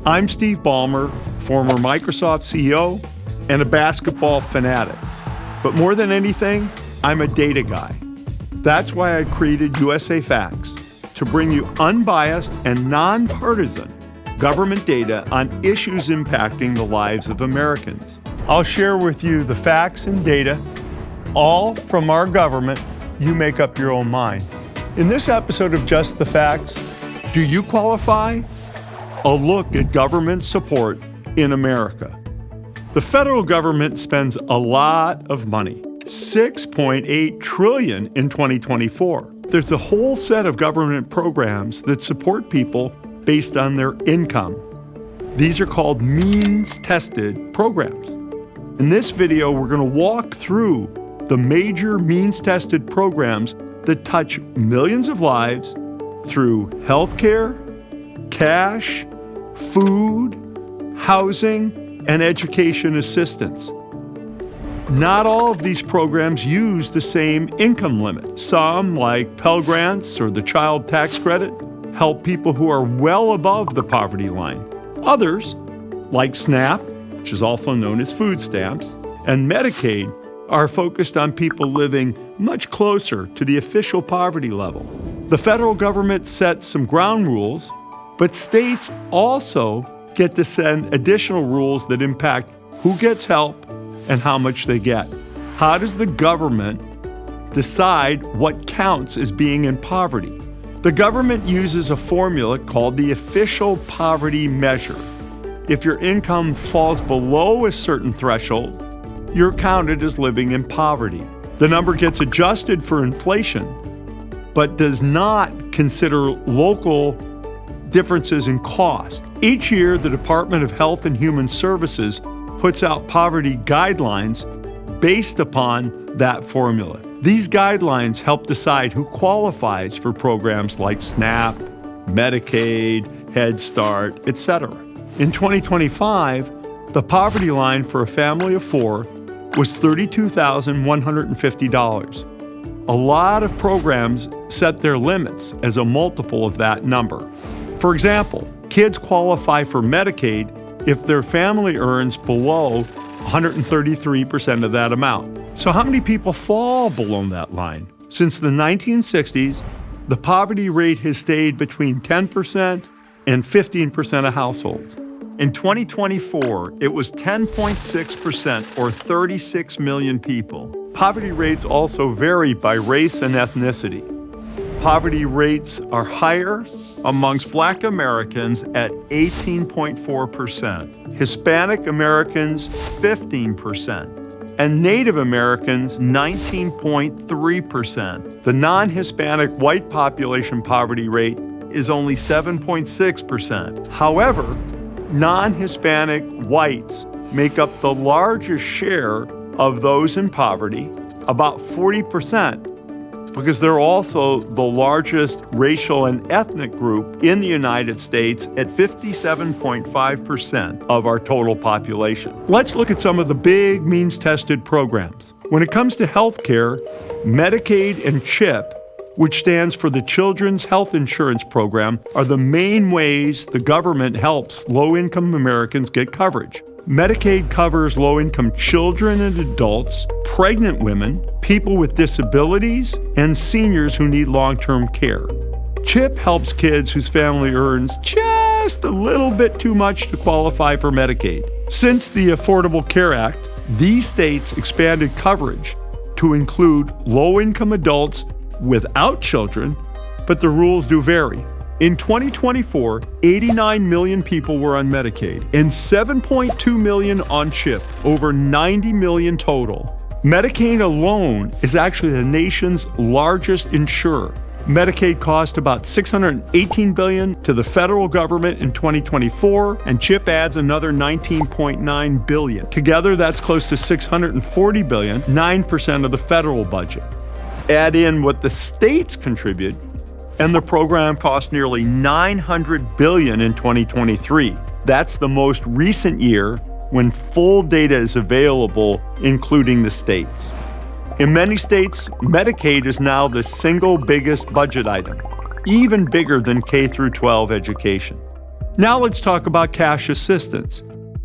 I'm Steve Ballmer, former Microsoft CEO and a basketball fanatic. But more than anything, I'm a data guy. That's why I created USA Facts, to bring you unbiased and nonpartisan government data on issues impacting the lives of Americans. I'll share with you the facts and data, all from our government. You make up your own mind. In this episode of Just the Facts, do you qualify? A look at government support in America. The federal government spends a lot of money, $6.8 trillion in 2024. There's a whole set of government programs that support people based on their income. These are called means-tested programs. In this video, we're going to walk through the major means-tested programs that touch millions of lives through healthcare, cash, food, housing, and education assistance. Not all of these programs use the same income limit. Some, like Pell Grants or the Child Tax Credit, help people who are well above the poverty line. Others, like SNAP, which is also known as food stamps, and Medicaid, are focused on people living much closer to the official poverty level. The federal government sets some ground rules, but states also get to send additional rules that impact who gets help and how much they get. How does the government decide what counts as being in poverty? The government uses a formula called the official poverty measure. If your income falls below a certain threshold, you're counted as living in poverty. The number gets adjusted for inflation, but does not consider local differences in cost. Each year, the Department of Health and Human Services puts out poverty guidelines based upon that formula. These guidelines help decide who qualifies for programs like SNAP, Medicaid, Head Start, etc. In 2025, the poverty line for a family of four was $32,150. A lot of programs set their limits as a multiple of that number. For example, kids qualify for Medicaid if their family earns below 133% of that amount. So how many people fall below that line? Since the 1960s, the poverty rate has stayed between 10% and 15% of households. In 2024, it was 10.6%, or 36 million people. Poverty rates also vary by race and ethnicity. Poverty rates are higher amongst Black Americans at 18.4%, Hispanic Americans 15%, and Native Americans 19.3%. The non-Hispanic white population poverty rate is only 7.6%. However, non-Hispanic whites make up the largest share of those in poverty, about 40%, because they're also the largest racial and ethnic group in the United States at 57.5% of our total population. Let's look at some of the big means-tested programs. When it comes to health care, Medicaid and CHIP, which stands for the Children's Health Insurance Program, are the main ways the government helps low-income Americans get coverage. Medicaid covers low-income children and adults, pregnant women, people with disabilities, and seniors who need long-term care. CHIP helps kids whose family earns just a little bit too much to qualify for Medicaid. Since the Affordable Care Act, these states expanded coverage to include low-income adults without children, but the rules do vary. In 2024, 89 million people were on Medicaid and 7.2 million on CHIP, over 90 million total. Medicaid alone is actually the nation's largest insurer. Medicaid cost about $618 billion to the federal government in 2024, and CHIP adds another $19.9 billion. Together, that's close to $640 billion, 9% of the federal budget. Add in what the states contribute, and the program cost nearly $900 billion in 2023. That's the most recent year when full data is available, including the states. In many states, Medicaid is now the single biggest budget item, even bigger than K-12 education. Now let's talk about cash assistance.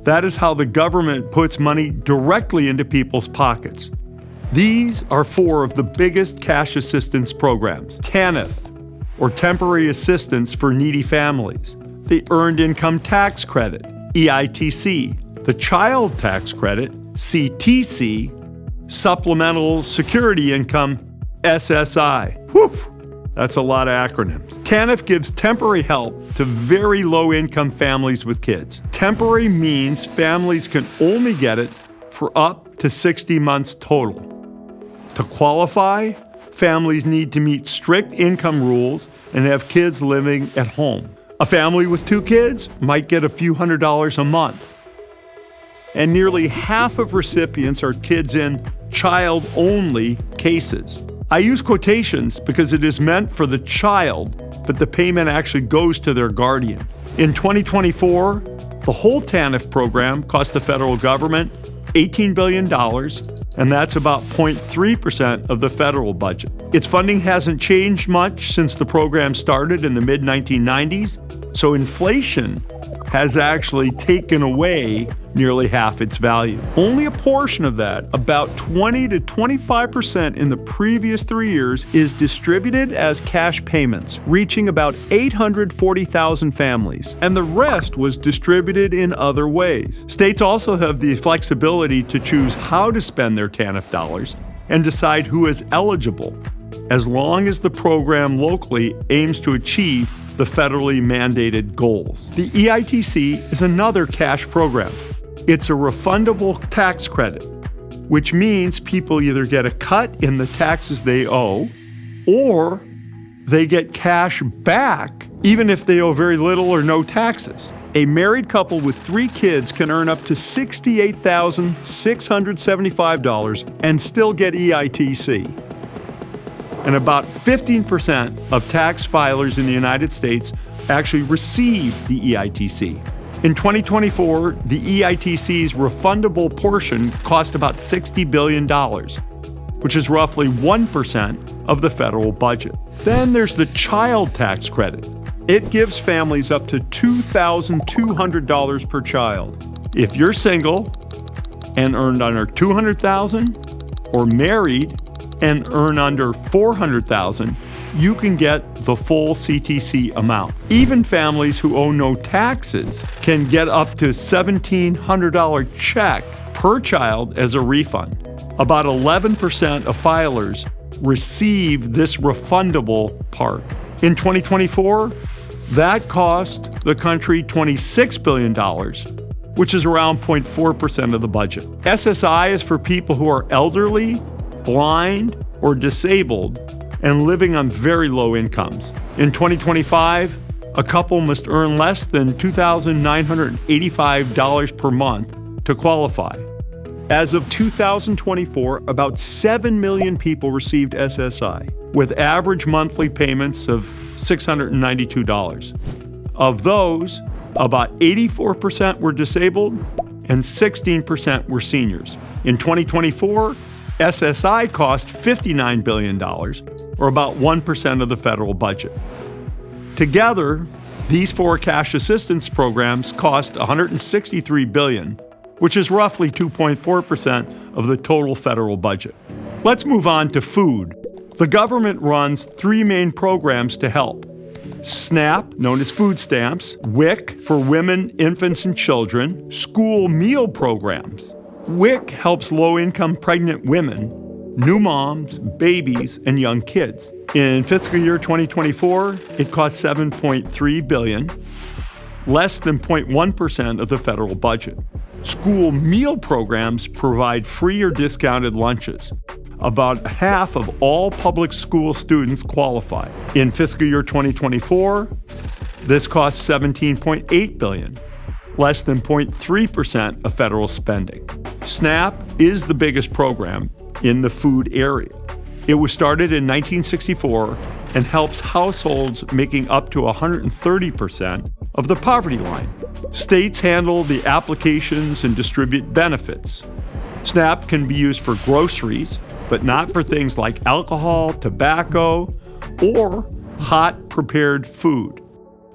That is how the government puts money directly into people's pockets. These are 4 of the biggest cash assistance programs: TANF, or Temporary Assistance for Needy Families; the Earned Income Tax Credit, EITC; the Child Tax Credit, CTC; Supplemental Security Income, SSI. Whew! That's a lot of acronyms. TANF gives temporary help to very low-income families with kids. Temporary means families can only get it for up to 60 months total. To qualify, families need to meet strict income rules and have kids living at home. A family with 2 kids might get a few $100s a month. And nearly half of recipients are kids in child-only cases. I use quotations because it is meant for the child, but the payment actually goes to their guardian. In 2024, the whole TANF program cost the federal government $18 billion, and that's about 0.3% of the federal budget. Its funding hasn't changed much since the program started in the mid-1990s, so inflation has actually taken away nearly half its value. Only a portion of that, about 20 to 25% in the previous 3 years, is distributed as cash payments, reaching about 840,000 families, and the rest was distributed in other ways. States also have the flexibility to choose how to spend their TANF dollars and decide who is eligible, as long as the program locally aims to achieve the federally mandated goals. The EITC is another cash program. It's a refundable tax credit, which means people either get a cut in the taxes they owe, or they get cash back even if they owe very little or no taxes. A married couple with 3 kids can earn up to $68,675 and still get EITC. And about 15% of tax filers in the United States actually receive the EITC. In 2024, the EITC's refundable portion cost about $60 billion, which is roughly 1% of the federal budget. Then there's the Child Tax Credit. It gives families up to $2,200 per child. If you're single and earned under $200,000, or married and earn under $400,000, you can get the full CTC amount. Even families who owe no taxes can get up to $1,700 check per child as a refund. About 11% of filers receive this refundable part. In 2024, that cost the country $26 billion, which is around 0.4% of the budget. SSI is for people who are elderly, blind, or disabled and living on very low incomes. In 2025, a couple must earn less than $2,985 per month to qualify. As of 2024, about 7 million people received SSI, with average monthly payments of $692. Of those, about 84% were disabled and 16% were seniors. In 2024, SSI cost $59 billion, or about 1% of the federal budget. Together, these 4 cash assistance programs cost $163 billion, which is roughly 2.4% of the total federal budget. Let's move on to food. The government runs 3 main programs to help: SNAP, known as food stamps; WIC, for women, infants, and children; school meal programs. WIC helps low-income pregnant women, new moms, babies, and young kids. In fiscal year 2024, it cost $7.3 billion, less than 0.1% of the federal budget. School meal programs provide free or discounted lunches. About half of all public school students qualify. In fiscal year 2024, this cost $17.8 billion, less than 0.3% of federal spending. SNAP is the biggest program in the food area. It was started in 1964 and helps households making up to 130% of the poverty line. States handle the applications and distribute benefits. SNAP can be used for groceries, but not for things like alcohol, tobacco, or hot prepared food.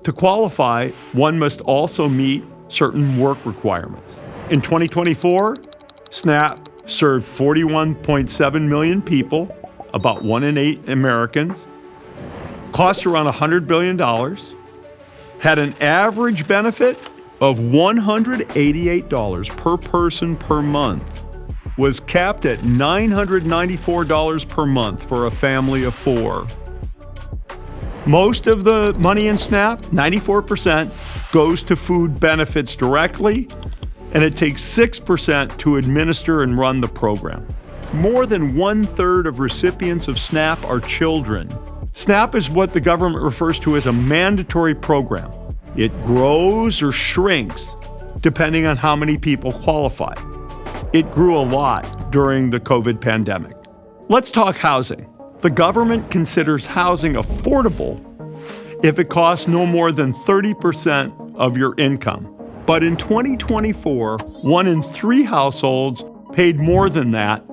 To qualify, one must also meet certain work requirements. In 2024, SNAP served 41.7 million people, about 1 in 8 Americans, cost around $100 billion, had an average benefit of $188 per person per month, was capped at $994 per month for a family of 4. Most of the money in SNAP, 94%, goes to food benefits directly, and it takes 6% to administer and run the program. More than 1/3 of recipients of SNAP are children. SNAP is what the government refers to as a mandatory program. It grows or shrinks depending on how many people qualify. It grew a lot during the COVID pandemic. Let's talk housing. The government considers housing affordable if it costs no more than 30% of your income. But in 2024, 1 in 3 households paid more than that.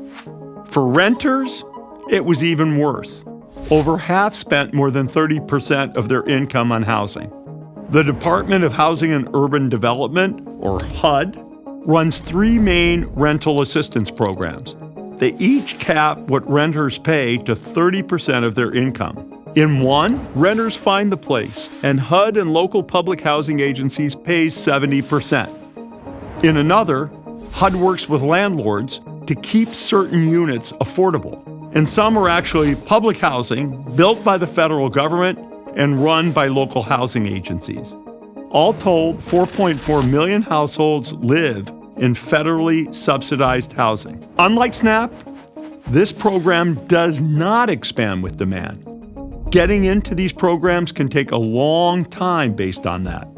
For renters, it was even worse. Over half spent more than 30% of their income on housing. The Department of Housing and Urban Development, or HUD, runs 3 main rental assistance programs. They each cap what renters pay to 30% of their income. In one, renters find the place, and HUD and local public housing agencies pay 70%. In another, HUD works with landlords to keep certain units affordable. And some are actually public housing built by the federal government and run by local housing agencies. All told, 4.4 million households live in federally subsidized housing. Unlike SNAP, this program does not expand with demand. Getting into these programs can take a long time based on that.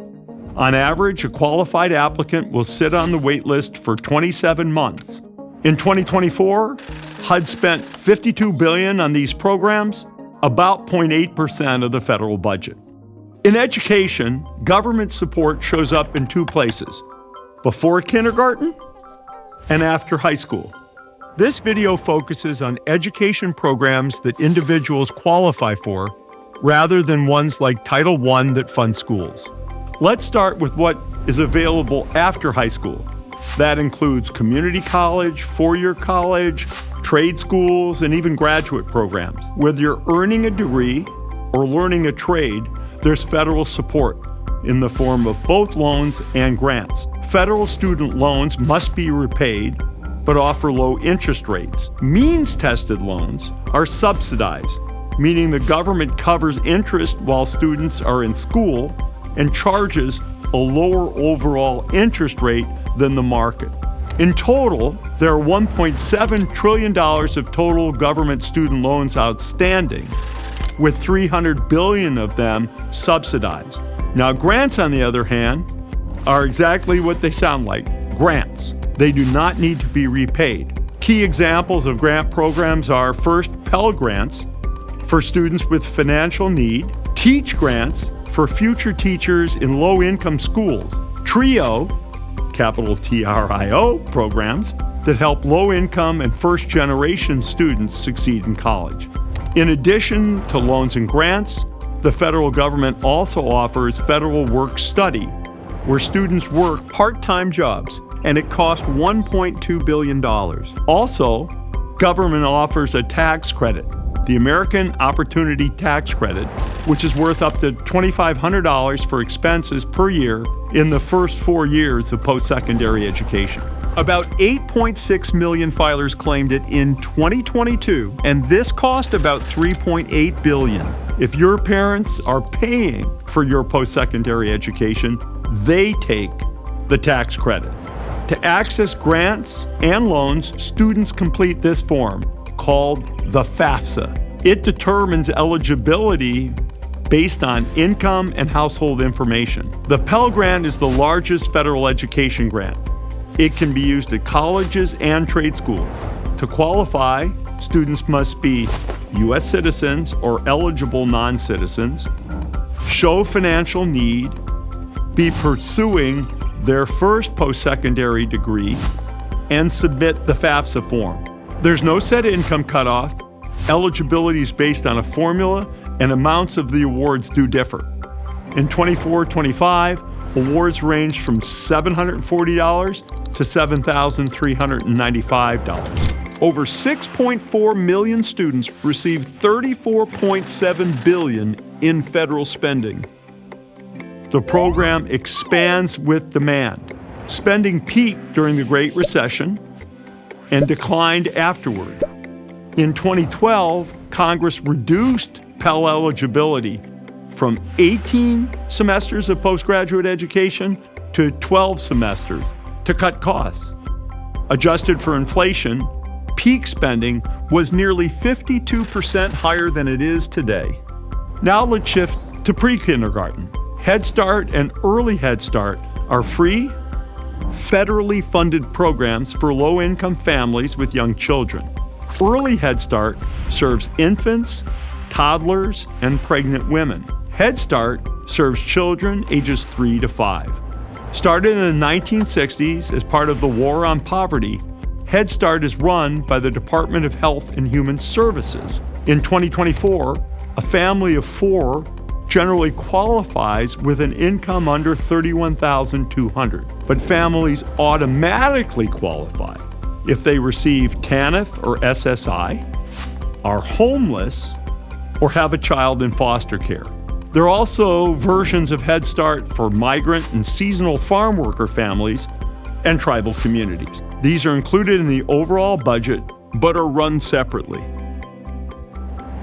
On average, a qualified applicant will sit on the wait list for 27 months. In 2024, HUD spent $52 billion on these programs, about 0.8% of the federal budget. In education, government support shows up in 2 places: before kindergarten and after high school. This video focuses on education programs that individuals qualify for, rather than ones like Title I that fund schools. Let's start with what is available after high school. That includes community college, 4-year college, trade schools, and even graduate programs. Whether you're earning a degree or learning a trade, there's federal support in the form of both loans and grants. Federal student loans must be repaid, but offer low interest rates. Means-tested loans are subsidized, meaning the government covers interest while students are in school and charges a lower overall interest rate than the market. In total, there are $1.7 trillion of total government student loans outstanding, with $300 billion of them subsidized. Now, grants, on the other hand, are exactly what they sound like, grants. They do not need to be repaid. Key examples of grant programs are first, Pell Grants for students with financial need, Teach Grants for future teachers in low-income schools, TRIO, capital T-R-I-O, programs that help low-income and first-generation students succeed in college. In addition to loans and grants, the federal government also offers federal work study, where students work part-time jobs, and it costs $1.2 billion. Also, government offers a tax credit, the American Opportunity Tax Credit, which is worth up to $2,500 for expenses per year in the first 4 years of post-secondary education. About 8.6 million filers claimed it in 2022, and this cost about $3.8 billion. If your parents are paying for your post-secondary education, they take the tax credit. To access grants and loans, students complete this form called the FAFSA. It determines eligibility based on income and household information. The Pell Grant is the largest federal education grant. It can be used at colleges and trade schools. To qualify, students must be U.S. citizens or eligible non-citizens, show financial need, be pursuing their first post-secondary degree, and submit the FAFSA form. There's no set income cutoff. Eligibility is based on a formula, and amounts of the awards do differ. In 24-25, awards ranged from $740 to $7,395. Over 6.4 million students received $34.7 billion in federal spending. The program expands with demand. Spending peaked during the Great Recession and declined afterward. In 2012, Congress reduced Pell eligibility from 18 semesters of postgraduate education to 12 semesters to cut costs. Adjusted for inflation, peak spending was nearly 52% higher than it is today. Now let's shift to pre-kindergarten. Head Start and Early Head Start are free, federally funded programs for low-income families with young children. Early Head Start serves infants, toddlers, and pregnant women. Head Start serves children ages 3 to 5. Started in the 1960s as part of the War on Poverty, Head Start is run by the Department of Health and Human Services. In 2024, a family of 4 generally qualifies with an income under $31,200, but families automatically qualify if they receive TANF or SSI, are homeless, or have a child in foster care. There are also versions of Head Start for migrant and seasonal farm worker families and tribal communities. These are included in the overall budget, but are run separately.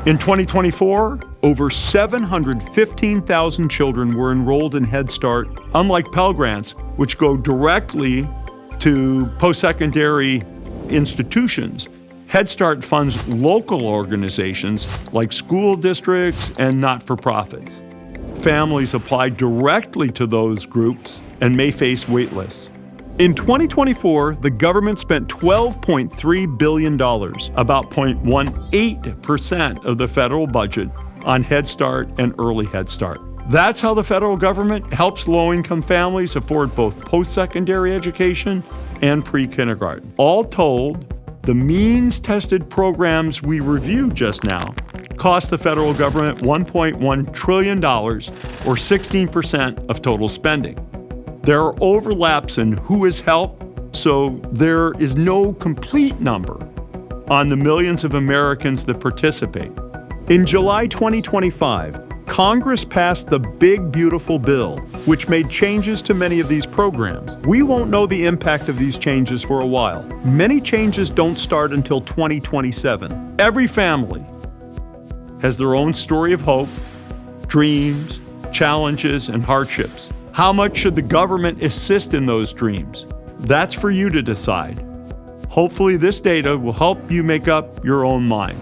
In 2024, over 715,000 children were enrolled in Head Start, unlike Pell Grants, which go directly to post-secondary institutions. Head Start funds local organizations like school districts and not-for-profits. Families apply directly to those groups and may face wait lists. In 2024, the government spent $12.3 billion, about 0.18% of the federal budget, on Head Start and Early Head Start. That's how the federal government helps low-income families afford both post-secondary education and pre-kindergarten. All told, the means-tested programs we reviewed just now cost the federal government $1.1 trillion, or 16% of total spending. There are overlaps in who is helped, so there is no complete number on the millions of Americans that participate. In July 2025, Congress passed the Big Beautiful Bill, which made changes to many of these programs. We won't know the impact of these changes for a while. Many changes don't start until 2027. Every family has their own story of hope, dreams, challenges, and hardships. How much should the government assist in those dreams? That's for you to decide. Hopefully, this data will help you make up your own mind.